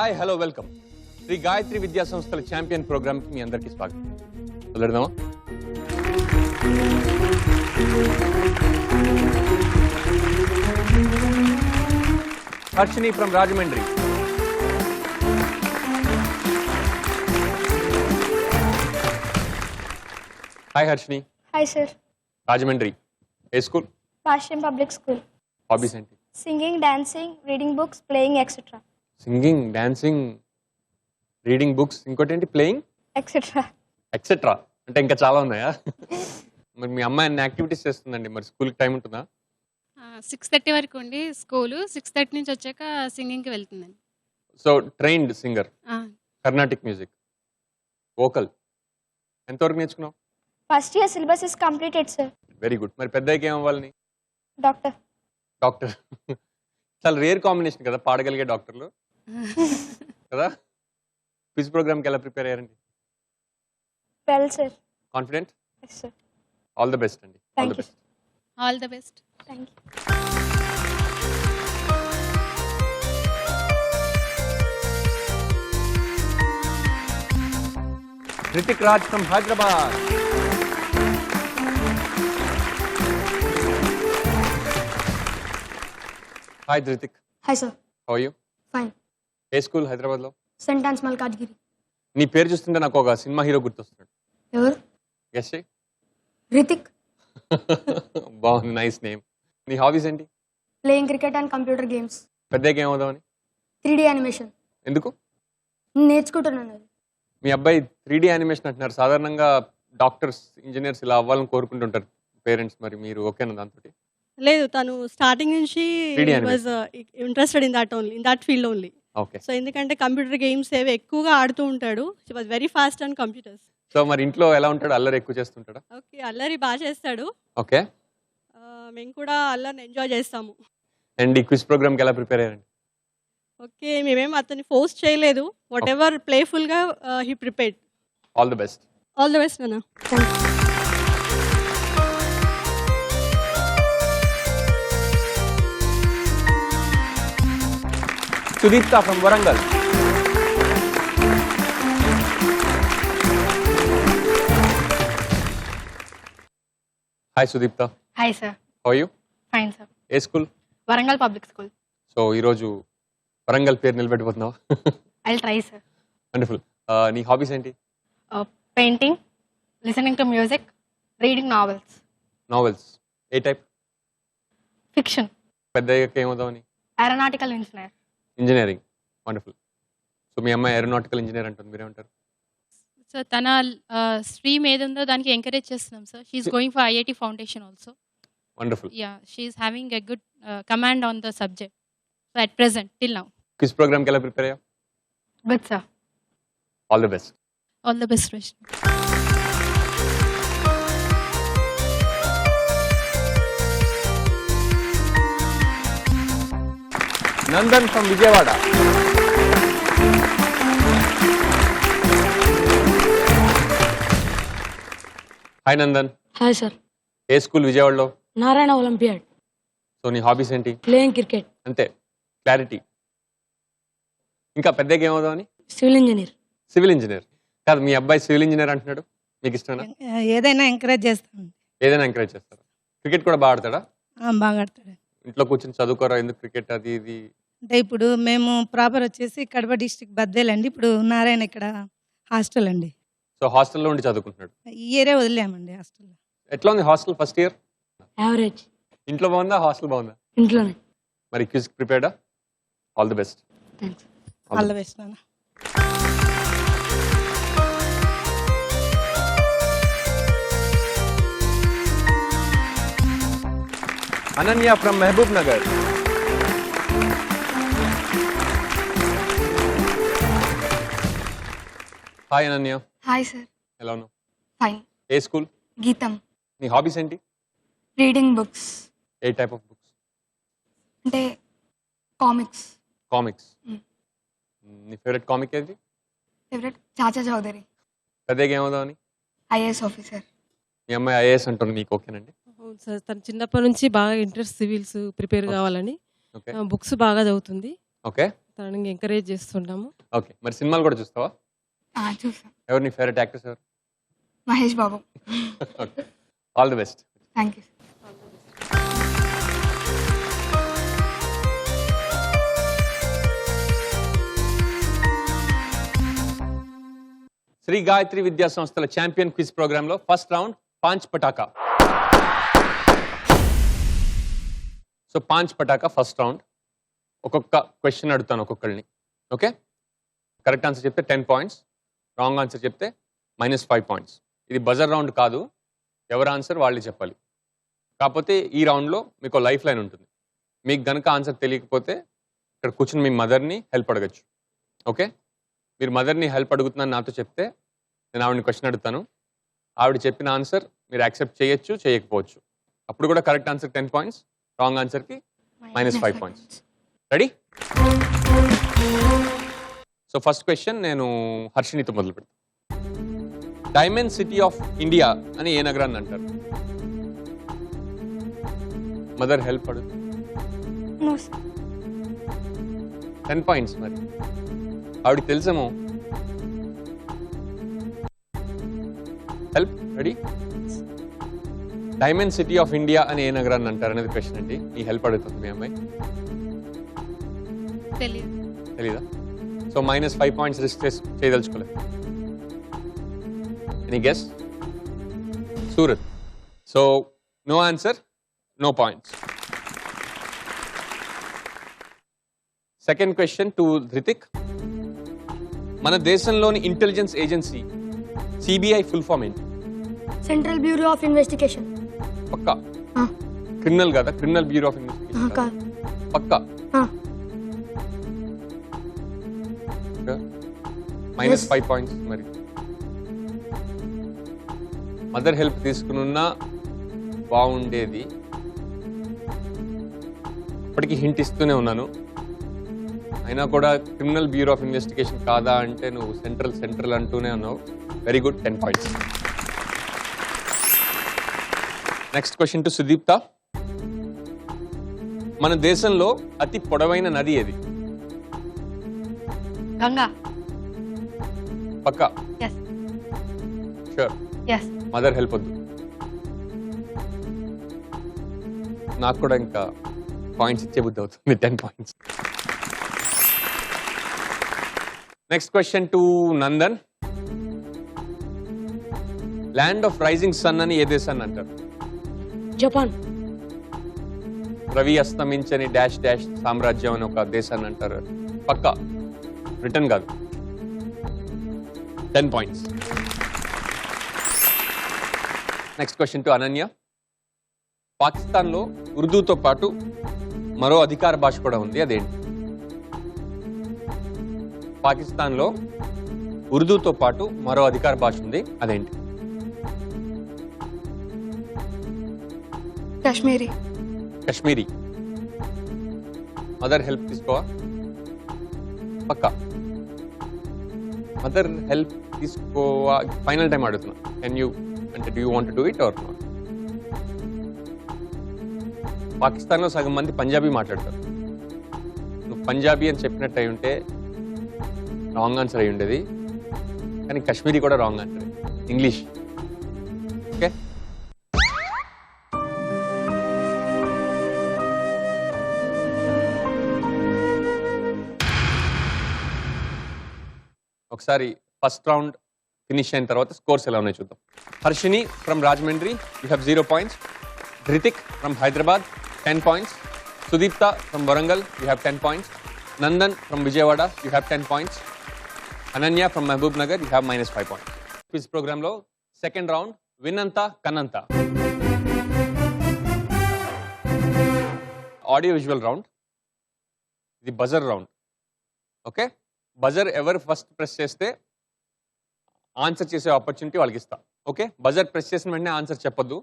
Hi hello welcome Shri Gayatri విద్యా సంస్థల champion program కి మీ అందరికీ స్వాగతం. మొదలెడదామా? Harshini from Rajahmundry. Hi Harshini. Hi sir. Rajahmundry. ఏ school? Pasyam public school. Hobbies ఏంటి? Singing, dancing, reading books, playing etcetera. Singing, dancing, reading books, ఇంకోటి ఏంటి? Playing etcetera. ఎక్సెట్రా అంటే ఇంకా చాలా ఉన్నాయా? మరి మీ అమ్మాయి అన్ని యాక్టివిటీస్ చేస్తుందండి, మరి స్కూల్కి టైం ఉంటుందా? 6:30 వరకు ఉండి స్కూలు, 6:30 నుంచి వచ్చాక సింగింగ్కి వెళ్తుందండి. So trained singer, Carnatic music, vocal ఎంతవరకు నేర్చుకున్నావు? First year syllabus is completed sir. Very good. మరి పెద్దకి ఏం అవ్వాలని? డాక్టర్. డాక్టర్. చాలా రేర్ కాంబినేషన్ కదా పాడగలిగే డాక్టర్లు కదా. క్విజ్ ప్రోగ్రామ్కి ఎలా ప్రిపేర్ అయ్యారండి? Well sir. Confident? Yes sir. All the best అండి. All the thank you. Best. All the best. Thank you. Rithik Raj from Hyderabad. Hi Rithik. Hi sir. How are you? Fine. ఏ స్కూల్ హైదరాబాద్లో? Saint Ann's Malkajgiri. నీ పేరు చూస్తుంటే నాకు ఒక సినిమా హీరో గుర్తొస్తున్నాడు. ఎవరు? Guess చేయి. రితిక్. బాగుంది, నైస్ నేమ్. నీ హాబీస్ ఏంటి? Playing cricket and computer games. పెద్దగా ఏమవుదామని? 3D యానిమేషన్ ఎందుకు? నేర్చుకుంటున్నాను అది. మీ అబ్బాయి 3D యానిమేషన్ అంటున్నారు. సాధారణంగా డాక్టర్స్, ఇంజనీర్స్ ఇలా అవ్వాలని కోరుకుంటుంటారు పేరెంట్స్. మరి మీరు ఓకేనా దాంతో? లేదు, తను స్టార్టింగ్ నుంచి 3D was interested in that field only. Okay. So ఎందుకంటే కంప్యూటర్ గేమ్స్ ఏవి ఎక్కువగా ఆడుతూ ఉంటాడు. She was very fast on computers. So మరి ఇంట్లో ఎలా ఉంటాడు? అల్లరి ఎక్కువ చేస్తుంటాడా? ఓకే, అల్లరి బాగా చేస్తాడు. ఓకే. మేము కూడా అల్లరిని ఎంజాయ్ చేస్తాము. అండ్ ఈ క్విజ్ ప్రోగ్రామ్కి ఎలా ప్రిపేర్ అయ్యారండి? ఓకే, మేమేం అతన్ని ఫోర్స్ చేయలేదు. వాట్ ఎవర్ ప్లేఫుల్గా he prepared. All the best. All the best నాన్న. Sudeepta from Warangal. Hi Sudeepta. Hi sir. How are you? Fine sir. ఏ school? Warangal public school. So ఈరోజు వరంగల్ పేరు నిలబెట్టుకుంటున్నావా? I try sir. వండర్ఫుల్. నీ హాబీస్ ఏంటి? Painting, listening to music, reading novels. Novels ఏ type? Fiction. పెద్దగా ఏమవుదామని? Aeronautical engineer. Engineering. Wonderful. So మీ అమ్మాయి ఏరోనాటికల్ ఇంజనీర్ అంటుంది, మీరేమంటారు? సో తన స్ట్రీమ్ ఏది ఉందో దానికి ఎంకరేజ్ చేస్తున్నాం sir. She's going for IIT foundation also. Wonderful. Yeah, she's having a good command on the subject. So at present till now. Quiz ప్రోగ్రామ్కి ఎలా ప్రిపేర్ అయ్యావు? Good sir. All the best. All the best Rashmi. Nandan from Vijayawada. Hi Nandan. Hi sir. ఏ school విజయవాడలో? Narayana olympiad. So నీ hobbies ఏంటి? Playing cricket. అంతే, clarity. ఇంకా పెద్దగా ఏమవుదామని? Civil engineer. సివిల్ ఇంజనీర్ కాదు, మీ అబ్బాయి సివిల్ ఇంజనీర్ అంటున్నాడు. మీకు ఇష్టమేనా? ఏదైనా ఎంకరేజ్ చేస్తాను. ఏదైనా ఎంకరేజ్ చేస్తారా? క్రికెట్ కూడా బాగా ఆడతాడా? బాగా ఆడతాడు. ఇంట్లో కూర్చొని చదువుకోరా ఎందుకు క్రికెట్ అది ఇది? అంటే ఇప్పుడు మేము ప్రాపర్ వచ్చేసి కడప డిస్ట్రిక్ట్ బద్దేల్ అండి. ఇప్పుడు నారాయణ ఇక్కడ హాస్టల్ అండి. సో హాస్టల్లో ఉండి చదువుకుంటున్నాడు. ఈ ఇయరే వదిలేమండి హాస్టల్. ఎట్లా ఉంది హాస్టల్ ఫస్ట్ ఇయర్? యావరేజ్. ఇంట్లో బాగుందా, హాస్టల్ బాగుందా? ఇంట్లోనే. మరి క్విజ్ ప్రిపేర్డా? All the best. Thanks. All the best నాన్న. Ananya from Mahabubnagar. Hi Ananya. Hi sir. ఎలా ఉన్నావు? ఫైన్. ఏ స్కూల్? గీతం. నీ హాబీస్ ఏంటి? Reading books. ఏ టైప్ ఆఫ్ బుక్స్? అంటే కామిక్స్. కామిక్స్. నీ ఫేవరెట్ కామిక్ ఏది? ఫేవరెట్ చాచా చౌదరి. పెద్దగా ఏమవుదామని? IAS officer. మీ అమ్మాయి IAS అంటుంది, మీకు ఓకేనండి? అవును సార్, తను చిన్నప్పటి నుంచి బాగా ఇంట్రెస్ట్ సివిల్స్ ప్రిపేర్ కావాలని ఓకే. బుక్స్ బాగా చదువుతుంది. ఓకే. తనని ఎంకరేజ్ చేస్తుంటాము. ఓకే. మరి సినిమాలు కూడా చూస్తావా? చూసాను. ఎవరు నీ ఫేవరెట్ యాక్టర్స్ ఎవరు? Mahesh Babu. Okay. All the best. Thank you. Sri Gayatri విద్యా సంస్థల ఛాంపియన్ క్విజ్ ప్రోగ్రామ్ లో ఫస్ట్ రౌండ్ పాంచ్ పటాకా. సో పాంచ్ పటాకా ఫస్ట్ రౌండ్. ఒక్కొక్క క్వశ్చన్ అడుగుతాను ఒక్కొక్కరిని. ఓకే. కరెక్ట్ ఆన్సర్ చెప్తే 10 పాయింట్స్, రాంగ్ ఆన్సర్ చెప్తే -5 పాయింట్స్. ఇది బజర్ రౌండ్ కాదు, ఎవరి ఆన్సర్ వాళ్ళు చెప్పాలి. కాకపోతే ఈ రౌండ్లో మీకు లైఫ్ లైన్ ఉంటుంది. మీకు గనక ఆన్సర్ తెలియకపోతే ఇక్కడ కూర్చుని మీ మదర్ని హెల్ప్ అడగచ్చు. ఓకే. మీరు మదర్ని హెల్ప్ అడుగుతున్నాను నాతో చెప్తే నేను ఆవిడని క్వశ్చన్ అడుగుతాను. ఆవిడ చెప్పిన ఆన్సర్ మీరు యాక్సెప్ట్ చేయొచ్చు, చేయకపోవచ్చు. అప్పుడు కూడా కరెక్ట్ ఆన్సర్ 10 పాయింట్స్, రాంగ్ ఆన్సర్కి -5 points. Ready? So first question నేను హర్షినితో మొదలు పెడతాను. డైమండ్ సిటీ ఆఫ్ ఇండియా అని ఏ నగరాన్ని అంటారు? మదర్ హెల్ప్ అడుగుతాను. No sir. 10 పాయింట్స్. మరి ఆవిడకి తెలుసేమో. Help. Ready? Diamond city of India అని ఏ నగరాన్ని అంటారు అనేది క్వశ్చన్ అండి. ఈ హెల్ప్ అడుగుతుంది మీ అమ్మాయి. తెలీదా? సో -5 పాయింట్స్ రిస్క్ చేయదలుచుకోలేదు. Any guess? Surat. So no answer, no points. Second question to Dhruthik. మన దేశంలోని intelligence agency CBI full form ఏంటి? Central bureau of investigation. పక్కా? క్రిమినల్ కదా? Criminal bureau of investigation. పక్కా? -5 పాయింట్స్. మరి మదర్ హెల్ప్ తీసుకున్నా బాగుండేది. ఇప్పటికీ హింట్ ఇస్తూనే ఉన్నాను. అయినా కూడా క్రిమినల్ బ్యూరో ఆఫ్ ఇన్వెస్టిగేషన్ కాదా అంటే నువ్వు సెంట్రల్ అంటూనే ఉన్నావు. Very good. 10 points. Next question to Sudipta. మన దేశంలో అతి పొడవైన నది ఏది? గంగా. పక్కా? Yes. Sure? Yes. Mother help వద్దు. నాకు కూడా ఇంకా పాయింట్స్ ఇచ్చే బుద్ధి అవుతుంది. 10 points. Next question to Nandan. Land of rising sun అని ఏ దేశాన్ని అంటారు? జపాన్. రవి అస్తమించని డాష్ డాష్ సామ్రాజ్యం అని ఒక దేశాన్ని అంటారు. పక్కా? బ్రిటన్ కాదు. 10 points. Next question to Ananya. పాకిస్తాన్లో ఉర్దూతో పాటు మరో అధికార భాష కూడా ఉంది, అదేంటి? పాకిస్తాన్లో ఉర్దూతో పాటు మరో అధికార భాష ఉంది, అదేంటి? కాశ్మీరీ. కశ్మీరీ. మదర్ హెల్ప్ తీసుకోవా? పక్కా? మదర్ హెల్ప్ తీసుకోవా? ఫైనల్ టైం అడుగుతున్నా. కెన్ యూ అంటే do you want to do it or not? పాకిస్తాన్లో సగం మంది పంజాబీ మాట్లాడతారు. నువ్వు పంజాబీ అని చెప్పినట్టు అయి ఉంటే రాంగ్ ఆన్సర్ అయి ఉండేది. కానీ కశ్మీరీ కూడా రాంగ్ ఆన్సర్. ఇంగ్లీష్. ఓకే. ఒకసారి ఫస్ట్ రౌండ్ ఫినిష్ అయిన తర్వాత స్కోర్స్ ఎలా ఉన్నాయో చూద్దాం. Harshini from Rajahmundry, you have 0 points. Dhruthik from Hyderabad 10 points. Sudeepta from Warangal, you have 10 points. Nandan from Vijayawada, you have 10 points. Ananya from Mahabubnagar, you have -5 points. Quiz program లో సెకండ్ రౌండ్ విన్నంత కన్నంత. Audio visual round. ఇది బజర్ రౌండ్. ఓకే. బజర్ ఎవరు first press చేస్తే answer చేసే opportunity వాళ్ళకి ఇస్తా. Okay. Buzzer press చేసిన వెంటనే ఆన్సర్ చెప్పొద్దు.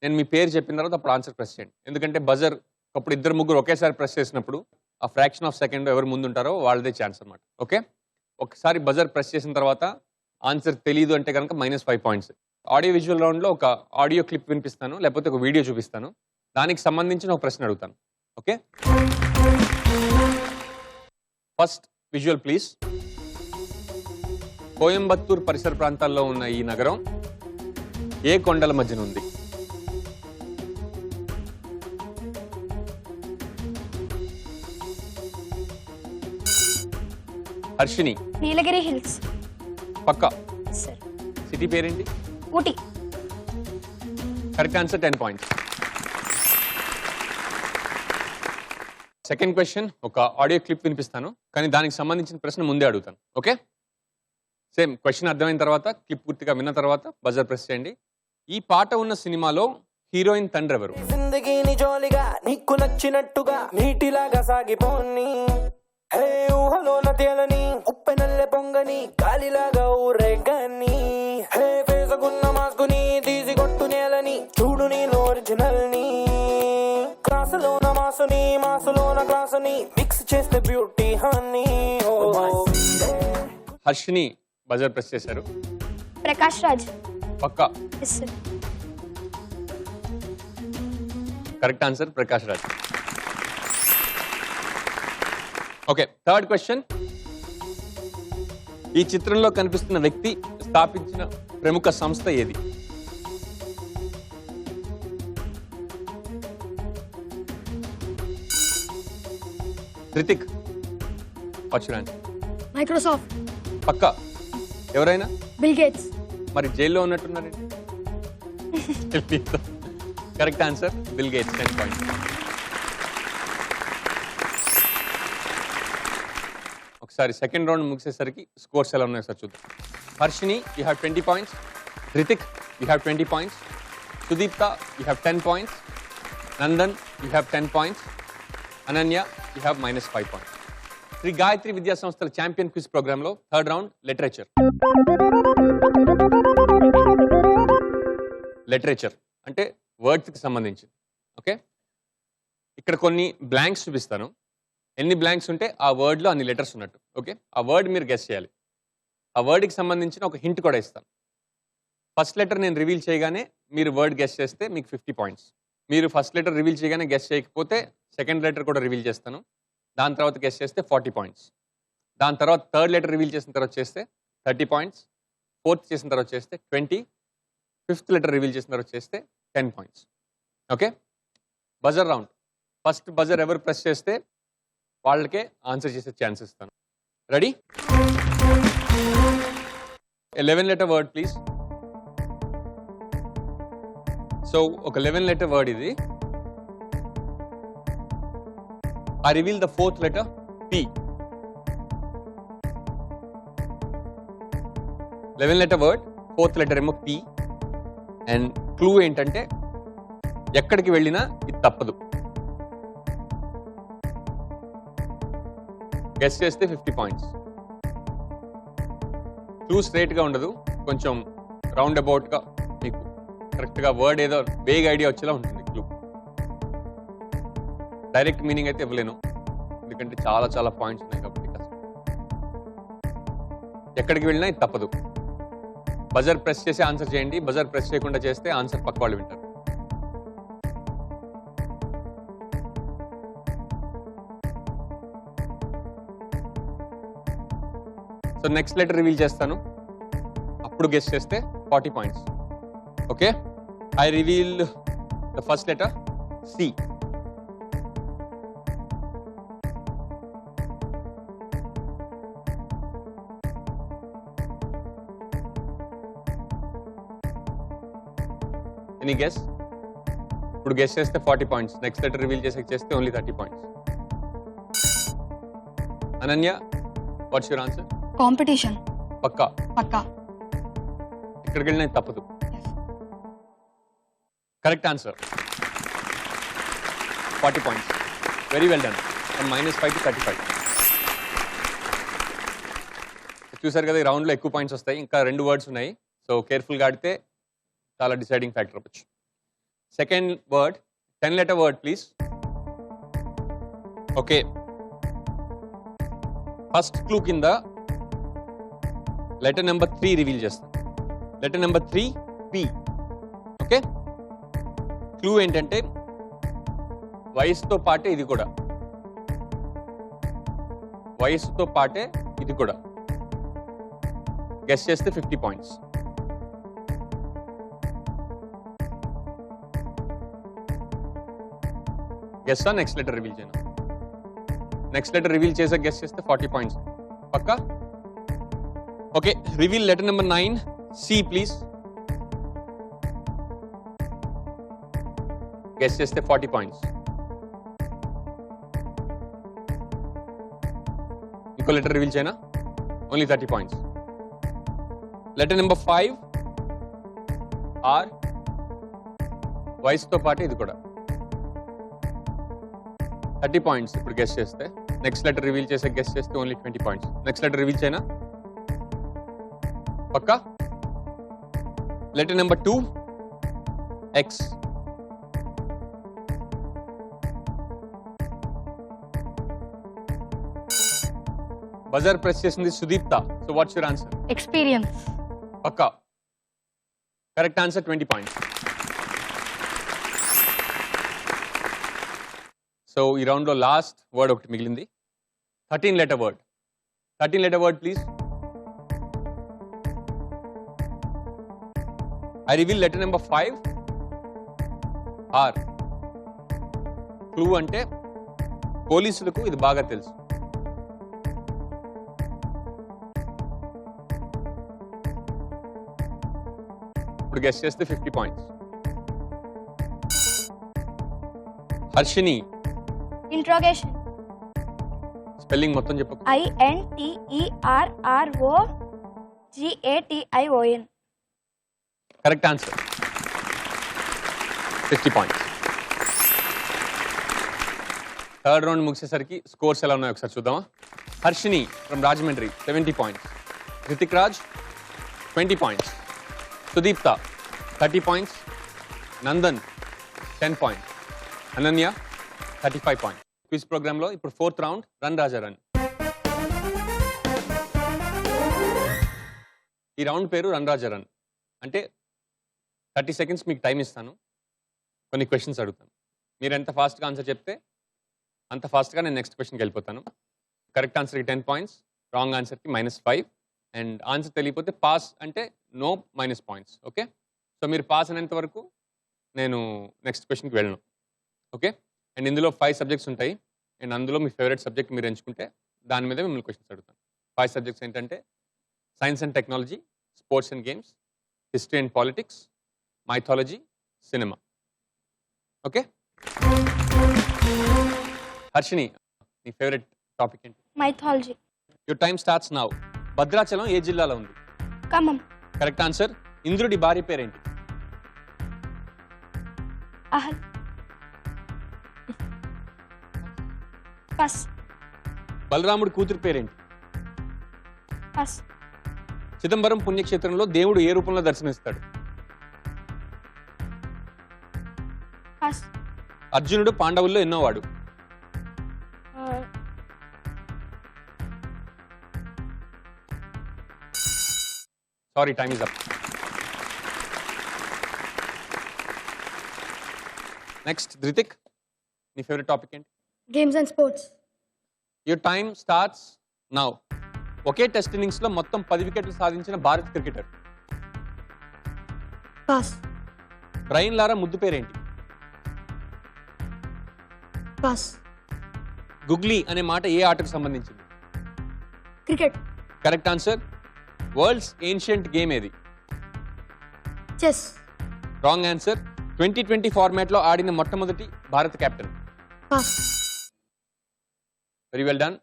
నేను మీ పేరు చెప్పిన తర్వాత అప్పుడు ఆన్సర్ ప్రెస్ చేయండి. ఎందుకంటే బజర్ అప్పుడు 2-3 ఒకేసారి ప్రెస్ చేసినప్పుడు ఆ ఫ్రాక్షన్ ఆఫ్ సెకండ్ ఎవరు ముందు ఉంటారో వాళ్ళదే ఛాన్స్ అనమాట. ఓకే. ఒకసారి బజర్ ప్రెస్ చేసిన తర్వాత ఆన్సర్ తెలీదు అంటే కనుక -5 పాయింట్స్. ఆడియో విజువల్ రౌండ్లో ఒక ఆడియో క్లిప్ వినిపిస్తాను, లేకపోతే ఒక వీడియో చూపిస్తాను. దానికి సంబంధించిన ఒక ప్రశ్న అడుగుతాను. Okay. First visual please. Coimbatore పరిసర ప్రాంతాల్లో ఉన్న ఈ నగరం ఏ కొండల మధ్యన ఉంది? హర్షిని నీలగిరి హిల్స్. పక్క. సార్. సిటీ పేరేంటి? Ooty. Correct answer, 10 points. Second question ఒక ఆడియో క్లిప్ వినిపిస్తాను, కానీ దానికి సంబంధించిన ప్రశ్న ముందే అడుగుతాను. ఓకే, సేమ్ క్వశ్చన్ అర్థమైన తర్వాత క్లిప్ పూర్తిగా విన్న తర్వాత బజర్ ప్రెస్ చేయండి. ఈ పాట ఉన్న సినిమాలో హీరోయిన్ తండ్రి ఎవరు? జిందగీని జోలిగా నీకు నచ్చినట్టుగా నీటిలాగా సాగిపోని, హే ఊహలోన తేలని ఉప్పెనల్లె పొంగని గాలిలాగా ఊరేగని, హే వేసుకున్న మాస్కుని తీసి కొట్టు నేలని చూడు నేను ఒరిజినల్ ని, క్లాసులోన మాసుని మాసులోన క్లాసుని మిక్స్ చేస్తే beauty honey. Harshini buzzer press చేశారు. ప్రకాష్ రాజ్. పక్కా. Yes sir. Correct answer, Prakash Raj. Okay, third question. ఈ చిత్రంలో కనిపిస్తున్న వ్యక్తి స్థాపించిన ప్రముఖ సంస్థ ఏది? రితిక్, పచ్చురాంజ్. మైక్రోసాఫ్ట్. పక్కా. ఎవరైనా? Bill Gates. మరి జైల్లో ఉన్నట్టున్నారండి. Correct answer, Bill Gates. 10 points. ఒకసారి సెకండ్ రౌండ్ ముగిసేసరికి స్కోర్స్ ఎలా ఉన్నాయో సార్ చూద్దాం. Harshini, you have 20 points. Rithik, you have 20 points. Sudipta, you have 10 points. Nandan, you have 10 points. Ananya, you have -5 points. Shri Gayatri విద్యా సంస్థల ఛాంపియన్ క్విజ్ ప్రోగ్రామ్ లో థర్డ్ రౌండ్ లిటరేచర్. లిటరేచర్ అంటే words కి సంబంధించింది. ఓకే, ఇక్కడ కొన్ని బ్లాంక్స్ చూపిస్తాను. ఎన్ని బ్లాంక్స్ ఉంటే ఆ వర్డ్లో అన్ని లెటర్స్ ఉన్నట్టు. ఓకే, ఆ వర్డ్ మీరు గెస్ చేయాలి. ఆ వర్డ్కి సంబంధించిన ఒక హింట్ కూడా ఇస్తాను. ఫస్ట్ లెటర్ నేను రివీల్ చేయగానే మీరు వర్డ్ గెస్ చేస్తే మీకు 50 పాయింట్స్. మీరు ఫస్ట్ లెటర్ రివీల్ చేయగానే గెస్ చేయకపోతే సెకండ్ లెటర్ కూడా రివీల్ చేస్తాను. దాని తర్వాత గెస్ చేస్తే 40 పాయింట్స్. దాని తర్వాత థర్డ్ లెటర్ రివీల్ చేసిన తర్వాత చేస్తే 30 పాయింట్స్. ఫోర్త్ చేసిన తర్వాత చేస్తే 20. ఫిఫ్త్ లెటర్ రివీల్ చేసిన తర్వాత చేస్తే 10 points. Okay, buzzer round. First buzzer ఎవరు ప్రెస్ చేస్తే వాళ్ళకే ఆన్సర్ చేసే ఛాన్స్ ఇస్తాను. Ready? 11 letter word please. So ఒక 11 లెటర్ వర్డ్ ఇది. I reveal the fourth letter, P. 11 letter word, fourth letter ఏమో P. అండ్ క్లూ ఏంటంటే ఎక్కడికి వెళ్ళినా ఇది తప్పదు. గెస్ చేస్తే 50 పాయింట్స్. క్లూ స్ట్రైట్గా ఉండదు, కొంచెం రౌండ్ అబౌట్గా మీకు కరెక్ట్గా వర్డ్ ఏదో వేగ్ ఐడియా వచ్చేలా ఉంటుంది క్లూ. డైరెక్ట్ మీనింగ్ అయితే ఇవ్వలేను, ఎందుకంటే చాలా చాలా పాయింట్స్ ఉన్నాయి కాబట్టి కష్టం. ఎక్కడికి వెళ్ళినా ఇది తప్పదు. బజర్ ప్రెస్ చేసి ఆన్సర్ చేయండి. బజర్ ప్రెస్ చేయకుండా చేస్తే ఆన్సర్ పక్క వాళ్ళు వింటారు. సో నెక్స్ట్ లెటర్ రివీల్ చేస్తాను, అప్పుడు గెస్ చేస్తే 40 points. Okay, I reveal the first letter C. Any guess? ఇప్పుడు గెస్ చేస్తే 40 పాయింట్స్. నెక్స్ట్ లెటర్ రివీల్ చేస్తే only 30 points. Ananya, what's your answer? Competition. పక్కా. పక్కా. ఎక్కడికి వెళ్ళినా తప్పదు. Correct answer, 40 points. Very well done. -5 to 35. చూసారు కదా, ఈ రౌండ్లో ఎక్కువ పాయింట్స్ వస్తాయి. ఇంకా 2 వర్డ్స్ ఉన్నాయి. సో కేర్ఫుల్గా ఆడితే చాలా డిసైడింగ్ ఫ్యాక్టర్ అవ్వచ్చు. Second word, 10 letter word please. Okay, first clue కింద లెటర్ నెంబర్ 3 రివీల్ చేస్తాను. Letter number 3 P. Okay, clue ఏంటంటే వయసుతో పాటే ఇది కూడా. వయసుతో పాటే ఇది కూడా. గెస్ చేస్తే 50 points. Guess next letter reveal చేయను. నెక్స్ట్ లెటర్ రివీల్ చేసా గెస్ చేస్తే 40 పాయింట్స్. పక్కా? Okay, reveal letter number 9. C please. Guess చేస్తే 40 పాయింట్స్. ఇంకో లెటర్ రివీల్ చేయనా? Only 30 points. Letter number 5 R. వయసుతో పాటు ఇది కూడా 30 పాయింట్స్. ఇప్పుడు గెస్ చేస్తే నెక్స్ట్ లెటర్ రివీల్ చేసే గెస్ చేస్తే only 20 points. Next letter reveal చేయనా? పక్కా? Letter number 2 X. Buzzer press చేసింది Sudipta. So what's your answer? Experience. పక్కా. Correct answer 20 points. సో ఈ రౌండ్ లో లాస్ట్ వర్డ్ ఒకటి మిగిలింది. 13 letter word. 13 letter word please. I reveal letter number 5 R. Clue అంటే పోలీసులకు ఇది బాగా తెలుసు. ఇప్పుడు గెస్ చేస్తే 50 పాయింట్స్. హర్షిని. Interrogation. స్పెల్లింగ్ మొత్తం చెప్పకు. INTERROGATION. Correct answer. 50 points. Third round ముగిసేసరికి స్కోర్స్ ఎలా ఉన్నాయో ఒకసారి చూద్దామా. Harshini from Rajahmundry 70 points. Rithik Raj 20 points. Sudeepta 30 points. Nandan 10 points. Ananya 35 points. Quiz program లో ఇప్పుడు 4th round run Raja run. ఈ రౌండ్ పేరు రన్ రాజా రన్. అంటే 30 సెకండ్స్ మీకు టైం ఇస్తాను. కొన్ని క్వశ్చన్స్ అడుగుతాను. మీరు ఎంత ఫాస్ట్గా ఆన్సర్ చెప్తే అంత ఫాస్ట్గా నేను నెక్స్ట్ క్వశ్చన్కి వెళ్ళిపోతాను. కరెక్ట్ ఆన్సర్కి 10 పాయింట్స్, రాంగ్ ఆన్సర్కి -5. అండ్ ఆన్సర్ తెలియకపోతే పాస్ అంటే no minus points. Okay, so మీరు పాస్ అనేంత వరకు నేను నెక్స్ట్ క్వశ్చన్కి వెళ్ళను. ఓకే, అండ్ ఇందులో 5 సబ్జెక్ట్స్ ఉంటాయి. అండ్ అందులో మీ ఫేవరెట్ సబ్జెక్ట్ మీరు ఎంచుకుంటే దాని మీద మిమ్మల్ని క్వశ్చన్స్ అడుగుతాను. 5 సబ్జెక్ట్స్ ఏంటంటే science and technology, sports and games, history and politics, mythology, cinema. Okay, Harshini నీ ఫేవరెట్ టాపిక్ ఏంటి? Mythology. Your time starts now. Bhadrachalam ఏ జిల్లాలో ఉంది? Kamam. Correct answer. ఇంద్రుడి భార్య పేరేంటి? Ahal. Pass. బలరాముడి కూతురు పేరేంటి? Pass. చిదంబరం పుణ్యక్షేత్రంలో దేవుడు ఏ రూపంలో దర్శనమిస్తాడు? Pass. అర్జునుడు పాండవుల్లో ఎన్నోవాడు? Sorry, time is up. Next Dhruthik, నీ ఫేవరెట్ టాపిక్ ఏంటి? Games and sports. Your time starts now. ఒకే టెస్ట్ ఇన్నింగ్స్ లో మొత్తం 10 వికెట్లు సాధించిన భారత క్రికెటర్? Pass. బ్రైన్ లారా ముద్దు పేరేంటి? Pass. గుగ్లీ అనే మాట ఏ ఆటకు సంబంధించింది? Cricket. Correct answer. World's ancient game ఏది? Chess. Wrong answer. 2020 ఫార్మాట్ లో ఆడిన మొట్టమొదటి భారత captain? Pass. Very well done.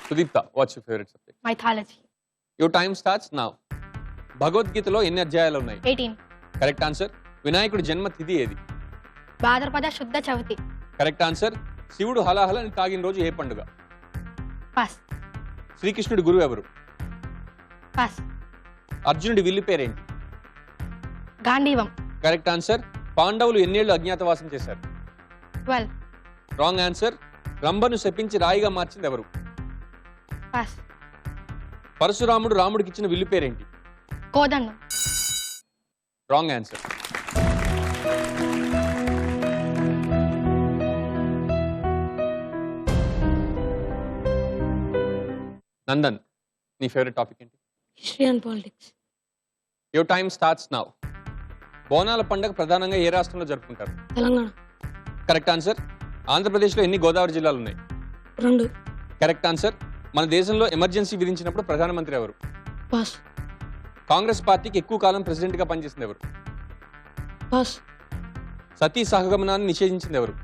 Sudipta, what's your favourite subject? Mythology. Your time starts now. భగవద్గీతలో ఎన్ని అధ్యాయాలు ఉన్నాయి? 18. Correct answer. వినాయకుడి జన్మ తిథి ఏది? భాద్రపద శుద్ధ చవితి. Correct answer. శివుడు హలాహలని తాగిన రోజు ఏ పండుగ? Pass. శ్రీకృష్ణుడి గురువు ఎవరు? Pass. అర్జునుడి విల్లు పేరేంటి? గాంధీవం. Correct answer. పాండవులు ఎన్నేళ్లు అజ్ఞాతవాసం చేశారు? 12. Wrong answer. రంభను శపించి రాయిగా మార్చింది ఎవరు? Pass. పరశురాముడు రాముడికి ఇచ్చిన విల్లు పేరేంటి? కోదండం. Wrong answer. నందన్, నీ ఫేవరెట్ టాపిక్ ఏంటి? History and politics. Your time starts now. బోనాల పండుగ ప్రధానంగా ఏ రాష్ట్రంలో జరుపుకుంటారు? తెలంగాణ. Correct answer. ఆంధ్రప్రదేశ్లో ఎన్ని గోదావరి జిల్లాలు ఉన్నాయి? 2. Correct answer. మన దేశంలో ఎమర్జెన్సీ విధించినప్పుడు ప్రధానమంత్రి ఎవరు? పాస్. కాంగ్రెస్ పార్టీకి ఎక్కువ కాలం ప్రెసిడెంట్ గా పనిచేసింది ఎవరు? పాస్. సతీ సహగమనాన్ని నిషేధించింది ఎవరు?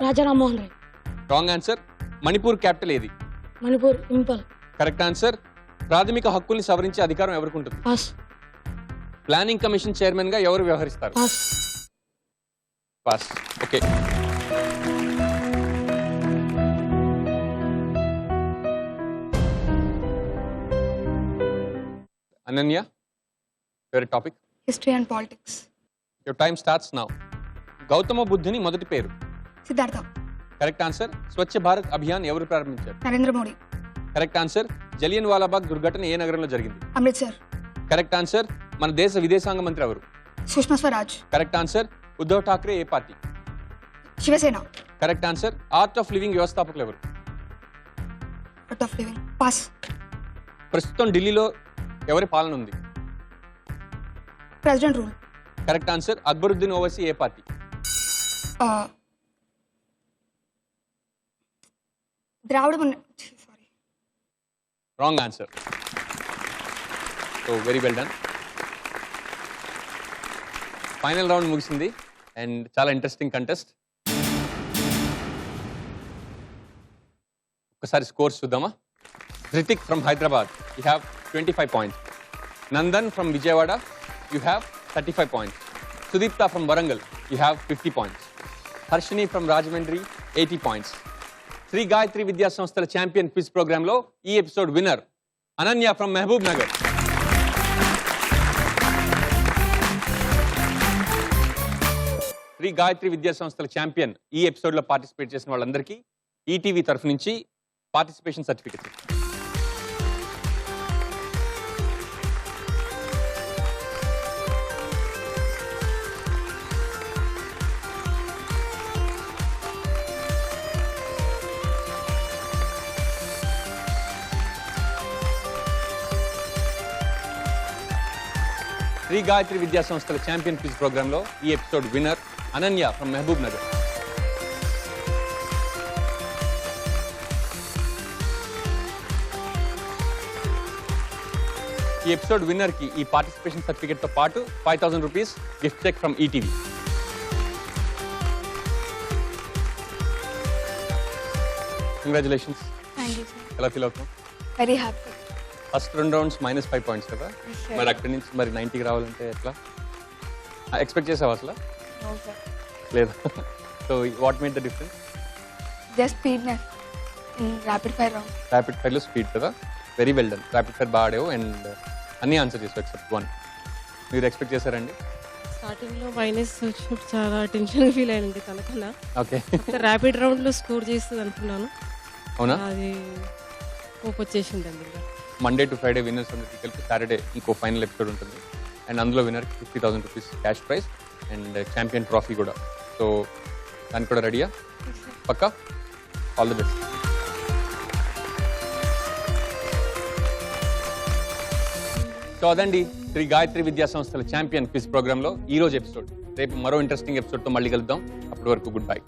Raja Rammohan Roy. Wrong answer. Manipur capital ఏది? మణిపూర్ ఇంపాల్. Correct answer. ప్రాథమిక హక్కుల్ని సవరించే అధికారం ఎవరికి ఉంటుంది? పాస్. ప్లానింగ్ కమిషన్ చైర్మన్ గా ఎవరు వ్యవహరిస్తారు? Pass. Pass. Okay. Ananya, favourite topic? History and politics. Your time starts now. Gautama బుద్ధుని మొదటి పేరు? సిద్ధార్థ. Correct answer. స్వచ్ఛ భారత్ అభియాన్ ఎవరు ప్రారంభించారు? నరేంద్ర మోడీ. Correct answer. జలియన్ వాలాబాగ్ దుర్ఘటన ఏ నగరంలో జరిగింది? అమృత్సర్. Correct answer. మన దేశ విదేశాంగ మంత్రి ఎవరు? సుష్మా స్వరాజ్. Correct answer. ఉద్ధవ్ ఠాక్రే ఏ party? Shiv Sena. Correct answer. Art of living వ్యవస్థాపకులు ఎవరు? Art of living. పాస్. ప్రస్తుతం ఢిల్లీలో ఎవరి పాలన ఉంది? President rule. Correct answer. Akbaruddin Owaisi ఏ party? Dravida sorry. Wrong answer. So very well done. Final round ముగిసింది అండ్ చాలా ఇంట్రెస్టింగ్ కంటెస్ట్. ఒకసారి స్కోర్స్ చూద్దామా? Rithik from Hyderabad, you have 25 points. Nandan from Vijayawada, you have 35 points. Sudeepta from Warangal, you have 50 points. Harshini from Rajahmundry, 80 points. Sri Gayatri విద్యా సంస్థల champion quiz program లో ఈ episode winner Ananya from Mahabubnagar. Shri Gayatri విద్యా సంస్థల ఛాంపియన్ ఈ ఎపిసోడ్ లో పార్టిసిపేట్ చేసిన వాళ్ళందరికీ ఈటీవీ తరఫు నుంచి పార్టిసిపేషన్ సర్టిఫికెట్. శ్రీ గాయత్రి విద్యా సంస్థల ఛాంపియన్ క్విజ్ ప్రోగ్రామ్ లో ఈ episode winner Ananya from Mahabubnagar. ఈ ఎపిసోడ్ విన్నర్ కి ఈ పార్టిసిపేషన్ సర్టిఫికెట్ తో పాటు 5,000 rupees gift cheque from ETV. Congratulations. Thank you sir. ఎలా ఫీల్ అవుతున్నాం? Very happy. First 2 rounds -5 points కదా. sir. మరి అక్కడి నుంచి మరి 90కి రావాలంటే ఎట్లా? ఎక్స్పెక్ట్ చేసావా అసలు? No sir. లేదా? So what made the difference? Just speedness in rapid fire round. Rapid ఫైర్లో స్పీడ్ కదా. Very well done. Rapid fire బాగా ఆడావు అండ్ అన్ని ఆన్సర్ చేసావు ఎక్సెప్ట్ 1. మీరు ఎక్స్పెక్ట్ చేశారండి? స్టార్టింగ్లో మైనస్ వచ్చినప్పుడు చాలా టెన్షన్ ఫీల్ అయ్యింది తనకన్నా. ఓకే. ర్యాపిడ్ రౌండ్లో స్కోర్ చేస్తుంది అనుకున్నాను. అవునా? అది హోప్ వచ్చేసిందండి. మండే టు ఫ్రైడే విన్నర్స్ అందరికీ కలిపి సాటర్డే ఇంకో ఫైనల్ ఎపిసోడ్ ఉంటుంది అండ్ అందులో విన్నర్కి 50,000 rupees cash prize and champion trophy కూడా. సో దానికి కూడా రెడీయా? పక్కా? All the best. సో అదండి శ్రీ గాయత్రి విద్యా సంస్థల ఛాంపియన్ క్విజ్ ప్రోగ్రామ్ లో ఈ రోజు ఎపిసోడ్. రేపు మరో ఇంట్రెస్టింగ్ ఎపిసోడ్ తో మళ్ళీ కలుద్దాం. అప్పటి వరకు గుడ్ బై.